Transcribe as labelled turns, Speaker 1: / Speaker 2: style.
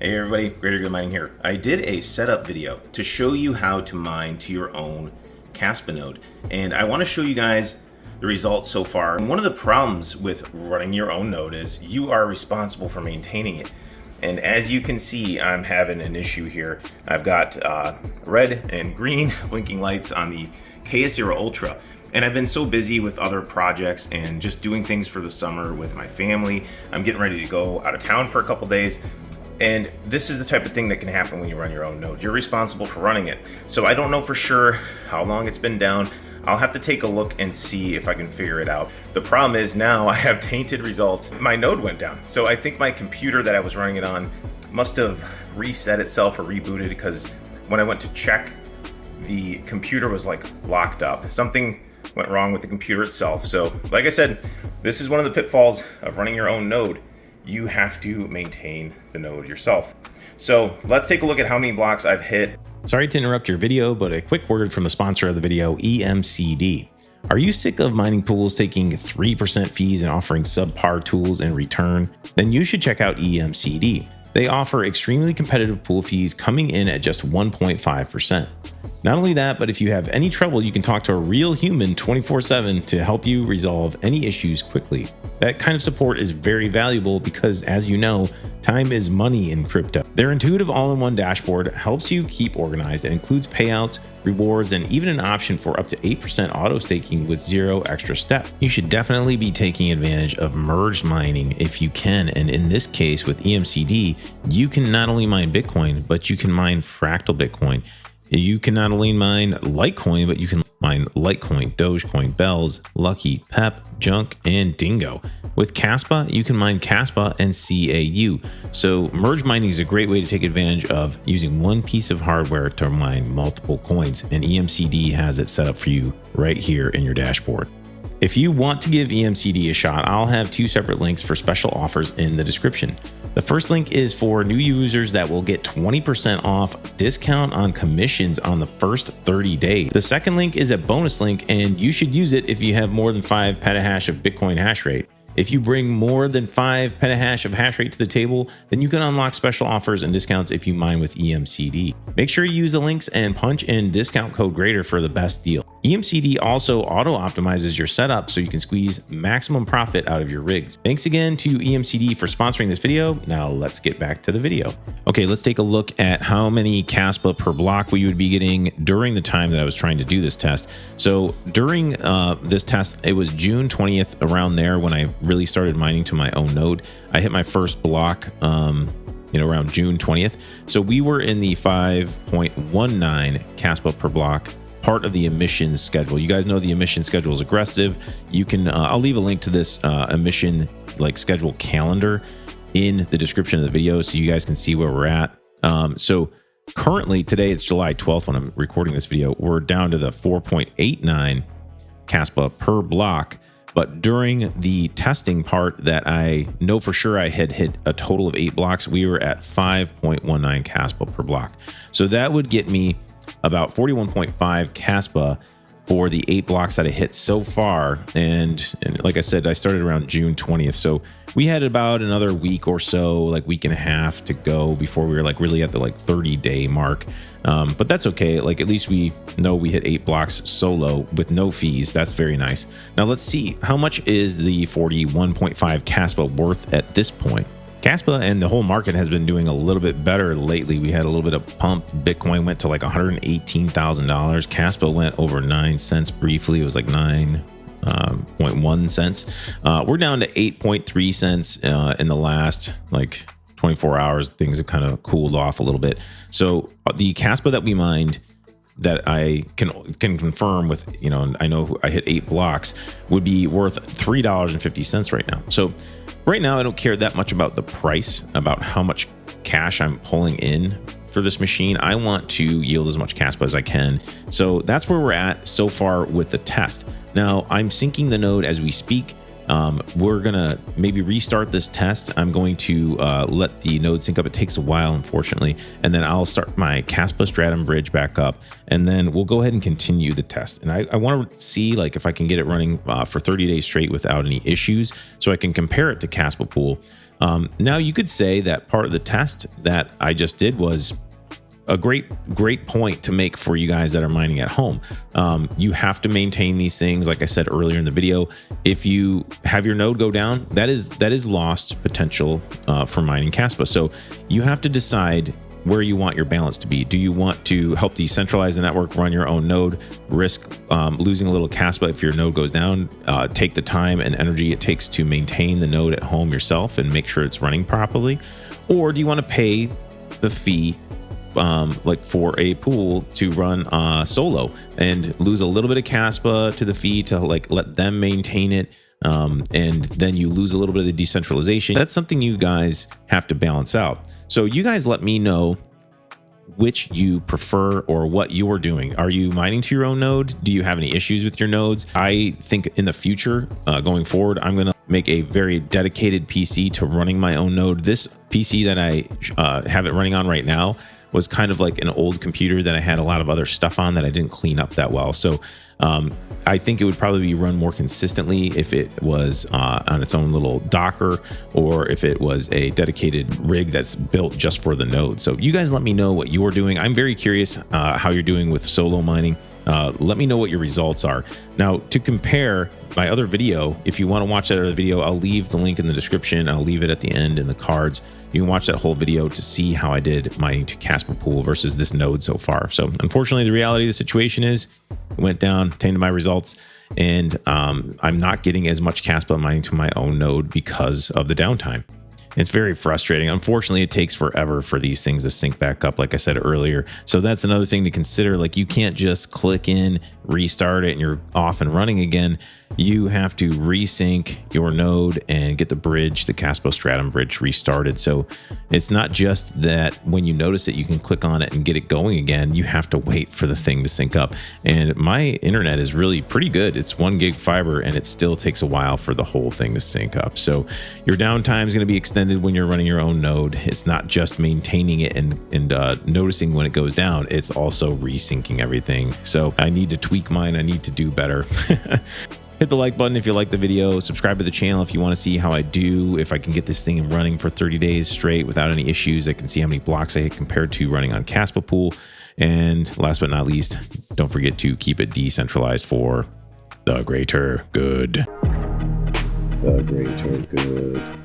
Speaker 1: Hey everybody, Greater Good Mining here. I did a setup video to show you how to mine to your own Kaspa node, and I want to show you guys the results so far. And one of the problems with running your own node is you are responsible for maintaining it. And as you can see, I'm having an issue here. I've got red and green blinking lights on the KS0 Ultra. And I've been so busy with other projects and just doing things for the summer with my family. I'm getting ready to go out of town for a couple days. And this is the type of thing that can happen when you run your own node. You're responsible for running it. So I don't know for sure how long it's been down. I'll have to take a look and see if I can figure it out. The problem is now I have tainted results. My node went down. So I think my computer that I was running it on must have reset itself or rebooted, because when I went to check, the computer was like locked up. Something went wrong with the computer itself. So like I said, this is one of the pitfalls of running your own node. You have to maintain the node yourself. So let's take a look at how many blocks I've hit.
Speaker 2: Sorry to interrupt your video, but a quick word from the sponsor of the video, EMCD. Are you sick of mining pools taking 3% fees and offering subpar tools in return? Then you should check out EMCD. They offer extremely competitive pool fees coming in at just 1.5%. Not only that, but if you have any trouble, you can talk to a real human 24/7 to help you resolve any issues quickly. That kind of support is very valuable because, as you know, time is money in crypto. Their intuitive all-in-one dashboard helps you keep organized and includes payouts, rewards, and even an option for up to 8% auto staking with 0 extra step. You should definitely be taking advantage of merged mining if you can, and in this case with EMCD, you can not only mine Bitcoin, but you can mine fractal Bitcoin. You can not only mine Litecoin, but you can mine Litecoin, Dogecoin, Bells, Lucky, Pep, Junk, and Dingo. With Kaspa, you can mine Kaspa and CAU. So merge mining is a great way to take advantage of using one piece of hardware to mine multiple coins, and EMCD has it set up for you right here in your dashboard. If you want to give EMCD a shot, I'll have 2 separate links for special offers in the description. The first link is for new users that will get 20% off discount on commissions on the first 30 days. The second link is a bonus link, and you should use it if you have more than 5 petahash of Bitcoin hash rate. If you bring more than 5 petahash of hash rate to the table, then you can unlock special offers and discounts if you mine with EMCD. Make sure you use the links and punch in discount code GREATER for the best deal. EMCD also auto-optimizes your setup so you can squeeze maximum profit out of your rigs. Thanks again to EMCD for sponsoring this video. Now let's get back to the video. Okay, let's take a look at how many Kaspa per block we would be getting during the time that I was trying to do this test. So during this test, it was June 20th, around there, when I really started mining to my own node. I hit my first block around June 20th. So we were in the 5.19 Kaspa per block, part of the emissions schedule. You guys know the emission schedule is aggressive. You can I'll leave a link to this emission schedule calendar in the description of the video so you guys can see where we're at. So currently, today it's July 12th when I'm recording this video, we're down to the 4.89 Kaspa per block. But during the testing part that I know for sure I had hit a total of 8 blocks, we were at 5.19 Kaspa per block. So that would get me about 41.5 Kaspa for the 8 blocks that I hit so far. And like I said, I started around June 20th. So we had about another week or so, week and a half to go before we were really at the 30-day mark. But that's okay. At least we know we hit 8 blocks solo with no fees. That's very nice. Now let's see, how much is the 41.5 Kaspa worth at this point? Kaspa and the whole market has been doing a little bit better lately. We had a little bit of pump. Bitcoin went to $118,000. Kaspa went over 9 cents briefly. It was 9.1 cents. We're down to 8.3 cents in the last 24 hours. Things have kind of cooled off a little bit. So the Kaspa that we mined, that I can confirm with, I know I hit 8 blocks, would be worth $3.50 right now. So right now, I don't care that much about the price, about how much cash I'm pulling in for this machine. I want to yield as much Kaspa as I can. So that's where we're at so far with the test. Now I'm syncing the node as we speak. We're gonna maybe restart this test. I'm going to let the node sync up. It takes a while, unfortunately, and then I'll start my Caspa Stratum bridge back up, and then we'll go ahead and continue the test. And I want to see like if I can get it running for 30 days straight without any issues, so I can compare it to Caspa Pool. Now you could say that part of the test that I just did was a great point to make for you guys that are mining at home. You have to maintain these things. Like I said earlier in the video, if you have your node go down, that is lost potential for mining Caspa. So you have to decide where you want your balance to be. Do you want to help decentralize the network, run your own node, risk losing a little Caspa if your node goes down, take the time and energy it takes to maintain the node at home yourself and make sure it's running properly? Or do you want to pay the fee like for a pool to run solo and lose a little bit of Caspa to the fee to like let them maintain it, and then you lose a little bit of the decentralization? That's something you guys have to balance out. So you guys let me know which you prefer or what you're doing. Are you mining to your own node? Do you have any issues with your nodes? I think in the future, going forward, I'm going to make a very dedicated PC to running my own node. This PC that I have it running on right now was kind of like an old computer that I had a lot of other stuff on that I didn't clean up that well. So I think it would probably be run more consistently if it was on its own little Docker, or if it was a dedicated rig that's built just for the node. So you guys let me know what you're doing. I'm very curious how you're doing with solo mining. Let me know what your results are. Now, to compare my other video, if you want to watch that other video, I'll leave the link in the description. I'll leave it at the end in the cards. You can watch that whole video to see how I did mining to Caspa Pool versus this node so far. So unfortunately, the reality of the situation is it went down, tainted my results, and I'm not getting as much Caspa mining to my own node because of the downtime. It's very frustrating. Unfortunately, it takes forever for these things to sync back up, like I said earlier. So that's another thing to consider. Like, you can't just click in, restart it, and you're off and running again. You have to resync your node and get the bridge, the Caspa Stratum bridge, restarted. So it's not just that when you notice it, you can click on it and get it going again. You have to wait for the thing to sync up. And my internet is really pretty good. It's 1 gig fiber, and it still takes a while for the whole thing to sync up. So your downtime is going to be extended when you're running your own node. It's not just maintaining it and noticing when it goes down. It's also resyncing everything. So I need to tweak mine. I need to do better. Hit the like button if you like the video. Subscribe to the channel if you want to see how I do, if I can get this thing running for 30 days straight without any issues. I can see how many blocks I hit compared to running on Caspa Pool. And last but not least, don't forget to keep it decentralized for the greater good. The greater good.